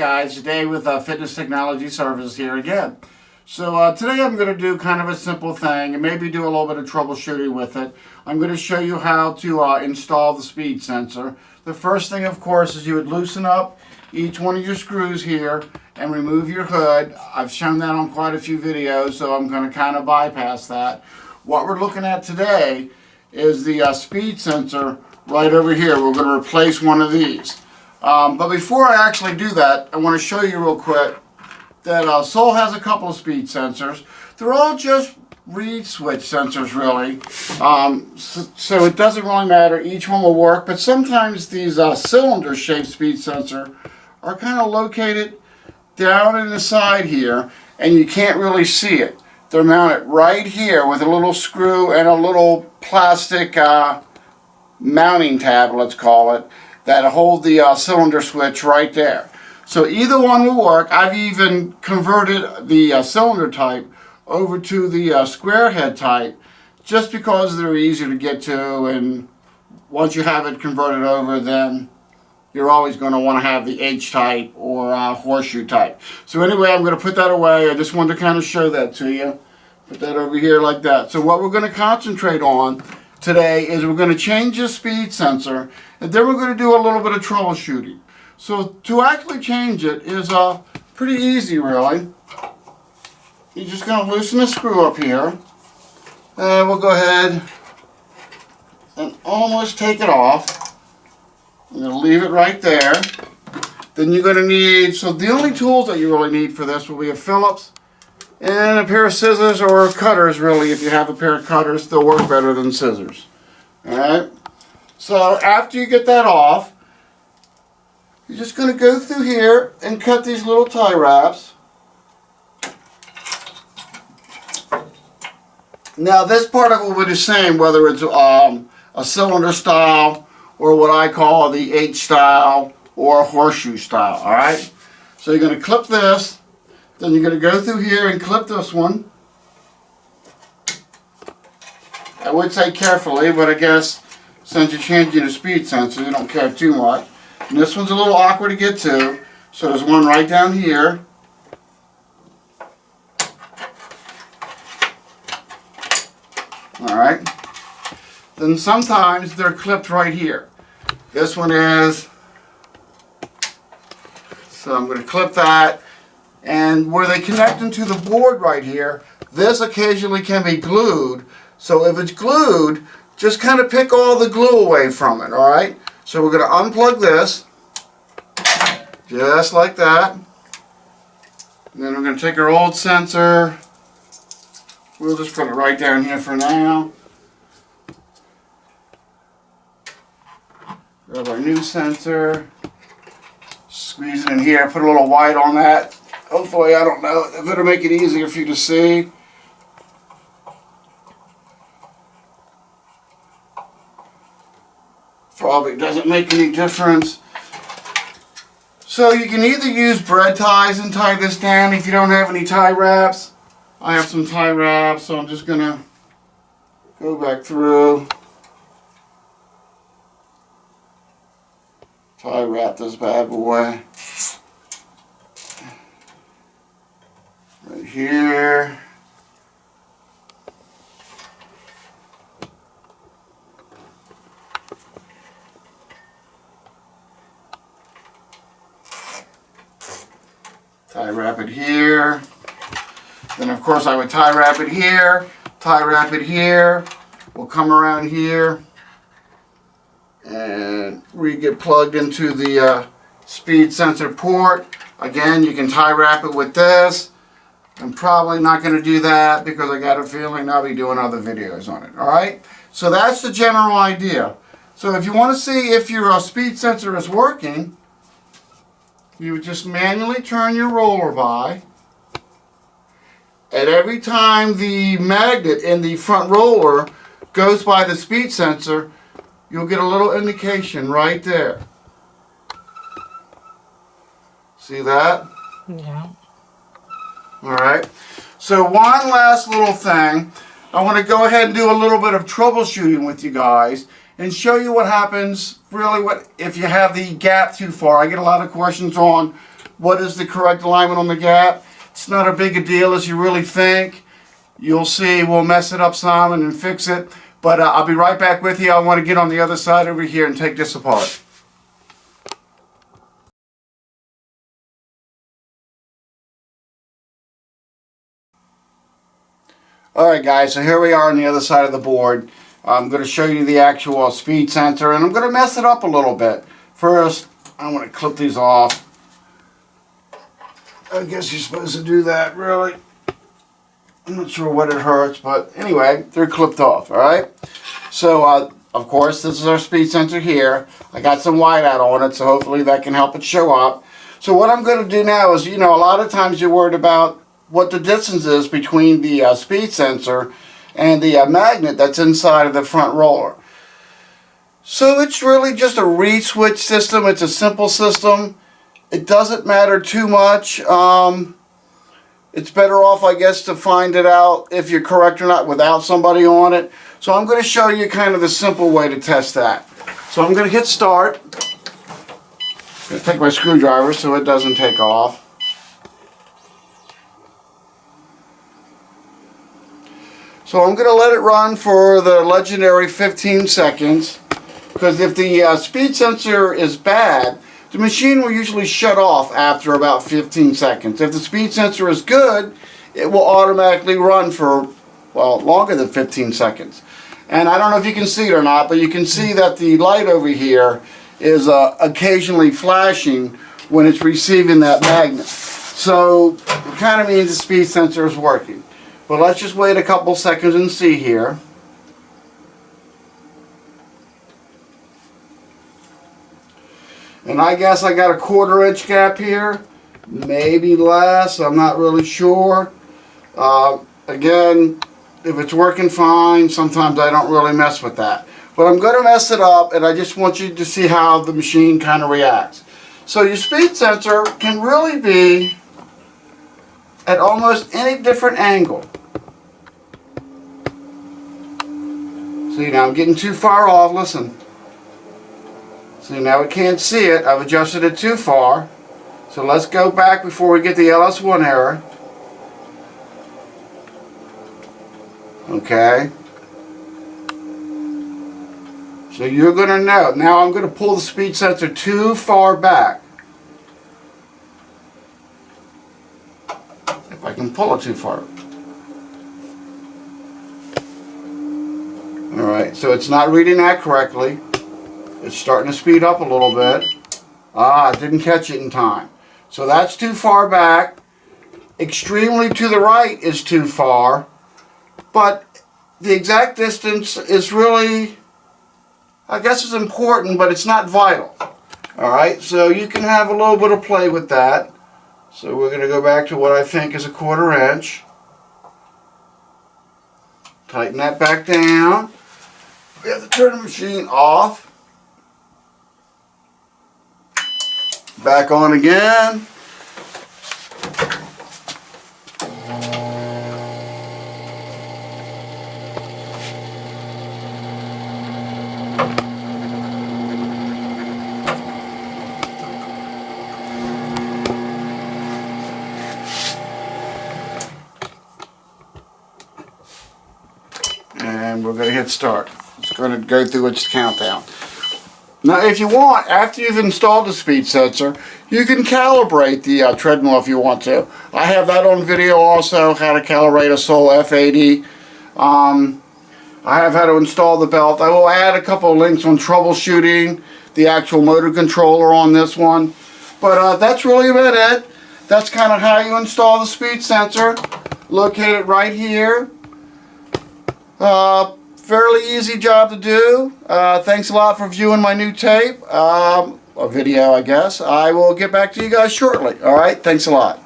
guys, today with Fitness Technology Services here again. So today I'm going to do kind of a simple thing and maybe do a little bit of troubleshooting with it. I'm going to show you how to install the speed sensor. The first thing, of course, is you would loosen up each one of your screws here and remove your hood. I've shown that on quite a few videos, so I'm going to kind of bypass that. What we're looking at today is the speed sensor right over here. We're going to replace one of these. But before I actually do that, I want to show you real quick that Soul has a couple of speed sensors. They're all just reed switch sensors, really. So it doesn't really matter. Each one will work. But sometimes these cylinder-shaped speed sensors are kind of located down in the side here, and you can't really see it. They're mounted right here with a little screw and a little plastic mounting tab, let's call it, that hold the cylinder switch right there. So either one will work. I've even converted the cylinder type over to the square head type just because they're easier to get to, and once you have it converted over, then you're always going to want to have the H type or horseshoe type. So anyway, I'm going to put that away. I just wanted to kind of show that to you. Put that over here like that. So what we're going to concentrate on today is we're going to change the speed sensor, and then we're going to do a little bit of troubleshooting. So to actually change it is pretty easy, really. You're just going to loosen the screw up here, and we'll go ahead and almost take it off. I'm going to leave it right there. Then you're going to need, so the only tools that you really need for this will be a Phillips and a pair of scissors, or cutters, really. If you have a pair of cutters, they'll work better than scissors. Alright? So after you get that off, you're just going to go through here and cut these little tie wraps. Now this part of it will be the same, whether it's a cylinder style or what I call the H style or a horseshoe style. Alright? So you're going to clip this. Then you're going to go through here and clip this one. I would say carefully, but I guess since you're changing the speed sensor, you don't care too much. And this one's a little awkward to get to, so there's one right down here. Alright. Then sometimes they're clipped right here. This one is. So I'm going to clip that. And where they connect into the board right here, this occasionally can be glued. So if it's glued, just kind of pick all the glue away from it, alright? So we're going to unplug this, just like that. And then we're going to take our old sensor. We'll just put it right down here for now. Grab our new sensor. Squeeze it in here, put a little white on that. Hopefully, I don't know, it better make it easier for you to see. Probably doesn't make any difference. So you can either use bread ties and tie this down if you don't have any tie wraps. I have some tie wraps, so I'm just going to go back through. Tie wrap this bad boy. Right here. Tie wrap it here. Then of course I would tie wrap it here, tie wrap it here. We'll come around here and we get plugged into the speed sensor port. Again, you can tie wrap it with this. I'm probably not going to do that because I got a feeling I'll be doing other videos on it. Alright? So that's the general idea. So if you want to see if your speed sensor is working, you would just manually turn your roller by. And every time the magnet in the front roller goes by the speed sensor, you'll get a little indication right there. See that? Yeah. Alright, so one last little thing. I want to go ahead and do a little bit of troubleshooting with you guys and show you what happens really if you have the gap too far. I get a lot of questions on what is the correct alignment on the gap. It's not a big a deal as you really think. You'll see we'll mess it up some and then fix it. But I'll be right back with you. I want to get on the other side over here and take this apart. Alright guys, so here we are on the other side of the board. I'm going to show you the actual speed sensor, and I'm going to mess it up a little bit. First, I want to clip these off. I guess you're supposed to do that, really. I'm not sure what it hurts, but anyway, they're clipped off, alright? So, of course, this is our speed sensor here. I got some whiteout on it, so hopefully that can help it show up. So what I'm going to do now is, you know, a lot of times you're worried about what the distance is between the speed sensor and the magnet that's inside of the front roller. So it's really just a reed switch system. It's a simple system. It doesn't matter too much. It's better off, I guess, to find it out if you're correct or not without somebody on it. So I'm going to show you kind of the simple way to test that. So I'm going to hit start. I'm going to take my screwdriver so it doesn't take off. So I'm going to let it run for the legendary 15 seconds, because if the speed sensor is bad, the machine will usually shut off after about 15 seconds. If the speed sensor is good, it will automatically run for, well, longer than 15 seconds. And I don't know if you can see it or not, but you can see that the light over here is occasionally flashing when it's receiving that magnet. So it kind of means the speed sensor is working. But let's just wait a couple seconds and see here. And I guess I got a 1/4 inch gap here, maybe less, I'm not really sure. Again, if it's working fine, sometimes I don't really mess with that. But I'm going to mess it up, and I just want you to see how the machine kind of reacts. So your speed sensor can really be at almost any different angle. See, now I'm getting too far off, listen. See, now we can't see it, I've adjusted it too far. So let's go back before we get the LS1 error. Okay. So you're going to know. Now I'm going to pull the speed sensor too far back. If I can pull it too far. Alright, so it's not reading that correctly. It's starting to speed up a little bit. Ah, I didn't catch it in time. So that's too far back. Extremely to the right is too far. But the exact distance is really, I guess it's important, but it's not vital. Alright, so you can have a little bit of play with that. So we're going to go back to what I think is a 1/4 inch. Tighten that back down. We have to turn the machine off. Back on again. And we're going to hit start. It's going to go through its countdown. Now if you want, after you've installed the speed sensor, you can calibrate the treadmill if you want to. I have that on video also, how to calibrate a Soul F80. I have how to install the belt. I will add a couple of links on troubleshooting the actual motor controller on this one. But that's really about it. That's kind of how you install the speed sensor. Located right here. Fairly easy job to do. Thanks a lot for viewing my new tape. A video, I guess. I will get back to you guys shortly. Alright, thanks a lot.